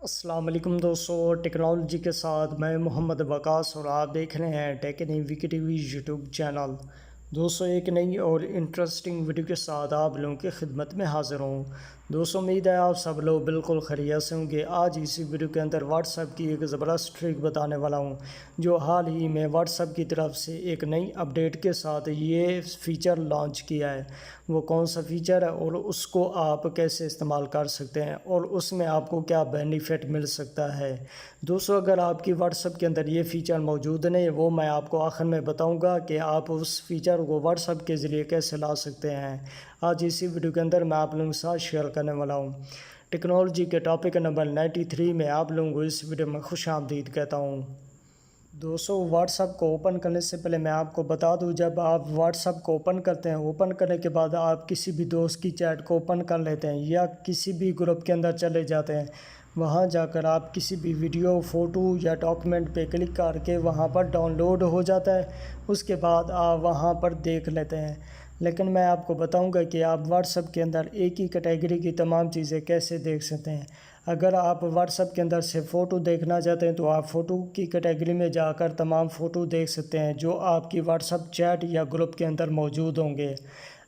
السلام علیکم دوستو، ٹیکنالوجی کے ساتھ میں محمد وقاص اور آپ دیکھ رہے ہیں ٹیک نئی وکی ٹی وی یوٹیوب چینل۔ دوستو ایک نئی اور انٹرسٹنگ ویڈیو کے ساتھ آپ لوگوں کی خدمت میں حاضر ہوں۔ دوستو امید ہے آپ سب لوگ بالکل خیریت سے ہوں گے۔ آج اسی ویڈیو کے اندر واٹس ایپ کی ایک زبردست ٹرک بتانے والا ہوں جو حال ہی میں واٹس ایپ کی طرف سے ایک نئی اپڈیٹ کے ساتھ یہ فیچر لانچ کیا ہے۔ وہ کون سا فیچر ہے اور اس کو آپ کیسے استعمال کر سکتے ہیں اور اس میں آپ کو کیا بینیفٹ مل سکتا ہے۔ دوستو اگر آپ کی واٹس ایپ کے اندر یہ فیچر موجود نہیں ہے وہ میں آپ کو آخر میں بتاؤں گا کہ آپ اس فیچر کو واٹس ایپ کے ذریعے کیسے لا سکتے ہیں۔ آج اسی ویڈیو کے اندر میں آپ لوگوں کے ساتھ شیئر کرنے والا ہوں۔ ٹیکنالوجی کے ٹاپک نمبر 93 میں آپ لوگوں کو اس ویڈیو میں خوش آمدید کہتا ہوں۔ دوستو واٹس ایپ کو اوپن کرنے سے پہلے میں آپ کو بتا دوں، جب آپ واٹس ایپ کو اوپن کرتے ہیں، اوپن کرنے کے بعد آپ کسی بھی دوست کی چیٹ کو اوپن کر لیتے ہیں یا کسی بھی گروپ کے اندر چلے جاتے ہیں، وہاں جا کر آپ کسی بھی ویڈیو، فوٹو یا ڈاکیومنٹ پہ کلک کر کے وہاں پر ڈاؤن لوڈ ہو جاتا ہے، اس کے بعد آپ وہاں پر دیکھ لیتے ہیں۔ لیکن میں آپ کو بتاؤں گا کہ آپ واٹس ایپ کے اندر ایک ہی کیٹیگری کی تمام چیزیں کیسے دیکھ سکتے ہیں۔ اگر آپ واٹس ایپ کے اندر سے فوٹو دیکھنا چاہتے ہیں تو آپ فوٹو کی کیٹیگری میں جا کر تمام فوٹو دیکھ سکتے ہیں جو آپ کی واٹس ایپ چیٹ یا گروپ کے اندر موجود ہوں گے۔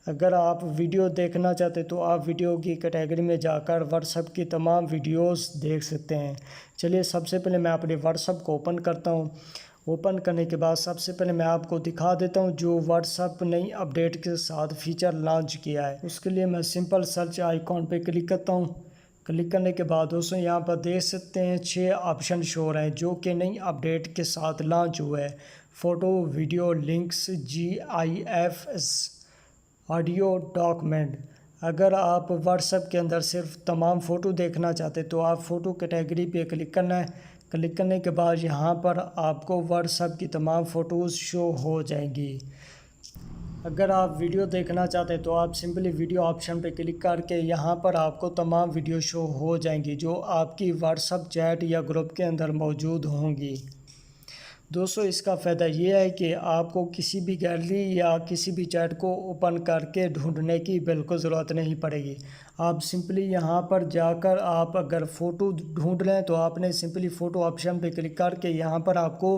اگر آپ ویڈیو دیکھنا چاہتے ہیں تو آپ ویڈیو کی کیٹیگری میں جا کر واٹس ایپ کی تمام ویڈیوز دیکھ سکتے ہیں۔ چلیے سب سے پہلے میں اپنے واٹس ایپ کو اوپن کرتا ہوں۔ اوپن کرنے کے بعد سب سے پہلے میں آپ کو دکھا دیتا ہوں جو واٹس ایپ نئی اپڈیٹ کے ساتھ فیچر لانچ کیا ہے۔ اس کے لیے میں سمپل سرچ آئیکن پہ کلک کرتا ہوں۔ کلک کرنے کے بعد دوستوں یہاں پر دیکھ سکتے ہیں 6 آپشن شو ہو رہے ہیں جو کہ نئی اپڈیٹ کے ساتھ لانچ ہوئے ہیں۔ Photo, video, links, GIFs، audio, document. اگر آپ واٹس ایپ کے اندر صرف تمام فوٹو دیکھنا چاہتے تو آپ فوٹو کیٹیگری پہ کلک کرنا ہے۔ کلک کرنے کے بعد یہاں پر آپ کو واٹس ایپ کی تمام فوٹوز شو ہو جائیں گی۔ اگر آپ ویڈیو دیکھنا چاہتے ہیں تو آپ سمپلی ویڈیو آپشن پہ کلک کر کے یہاں پر آپ کو تمام ویڈیو شو ہو جائیں گی جو آپ کی واٹس ایپ چیٹ یا گروپ کے اندر موجود ہوں گی۔ دوستو اس کا فائدہ یہ ہے کہ آپ کو کسی بھی گیلری یا کسی بھی چیٹ کو اوپن کر کے ڈھونڈنے کی بالکل ضرورت نہیں پڑے گی۔ آپ سمپلی یہاں پر جا کر آپ اگر فوٹو ڈھونڈ رہے ہیں تو آپ نے سمپلی فوٹو آپشن پہ کلک کر کے یہاں پر آپ کو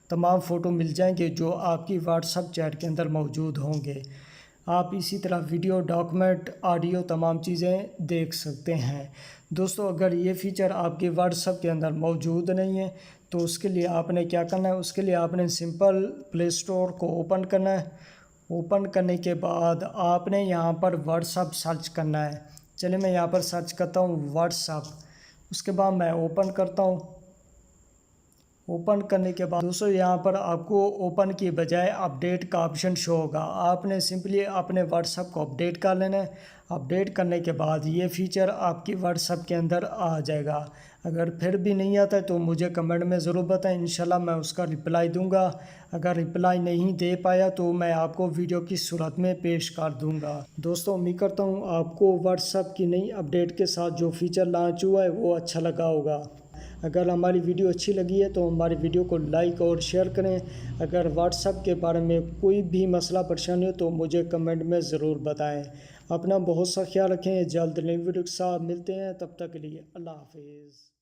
تمام فوٹو مل جائیں گے جو آپ کی واٹس ایپ چیٹ کے اندر موجود ہوں گے۔ آپ اسی طرح ویڈیو، ڈاکیومنٹ، آڈیو تمام چیزیں دیکھ سکتے ہیں۔ دوستو اگر یہ فیچر آپ کے واٹس ایپ کے اندر موجود نہیں ہے تو اس کے لیے آپ نے کیا کرنا ہے، اس کے لیے آپ نے سمپل پلے اسٹور کو اوپن کرنا ہے۔ اوپن کرنے کے بعد آپ نے یہاں پر واٹس ایپ سرچ کرنا ہے۔ چلیے میں یہاں پر سرچ کرتا ہوں واٹس ایپ، اس کے بعد میں اوپن کرتا ہوں۔ اوپن کرنے کے بعد دوستو یہاں پر آپ کو اوپن کی بجائے اپڈیٹ کا آپشن شو ہوگا۔ آپ نے سمپلی اپنے واٹس ایپ کو اپڈیٹ کر لینا ہے۔ اپڈیٹ کرنے کے بعد یہ فیچر آپ کی واٹس ایپ کے اندر آ جائے گا۔ اگر پھر بھی نہیں آتا ہے تو مجھے کمنٹ میں ضرور بتائیں، انشاءاللہ میں اس کا رپلائی دوں گا۔ اگر رپلائی نہیں دے پایا تو میں آپ کو ویڈیو کی صورت میں پیش کر دوں گا۔ دوستو امید کرتا ہوں آپ کو واٹس ایپ کی نئی اپڈیٹ کے ساتھ جو فیچر لانچ ہوا ہے وہ اچھا لگا ہوگا۔ اگر ہماری ویڈیو اچھی لگی ہے تو ہماری ویڈیو کو لائک اور شیئر کریں۔ اگر واٹس ایپ کے بارے میں کوئی بھی مسئلہ پریشانی ہو تو مجھے کمنٹ میں ضرور بتائیں۔ اپنا بہت سا خیال رکھیں، جلد نئی ویڈیو کے ساتھ ملتے ہیں، تب تک کے لیے اللہ حافظ۔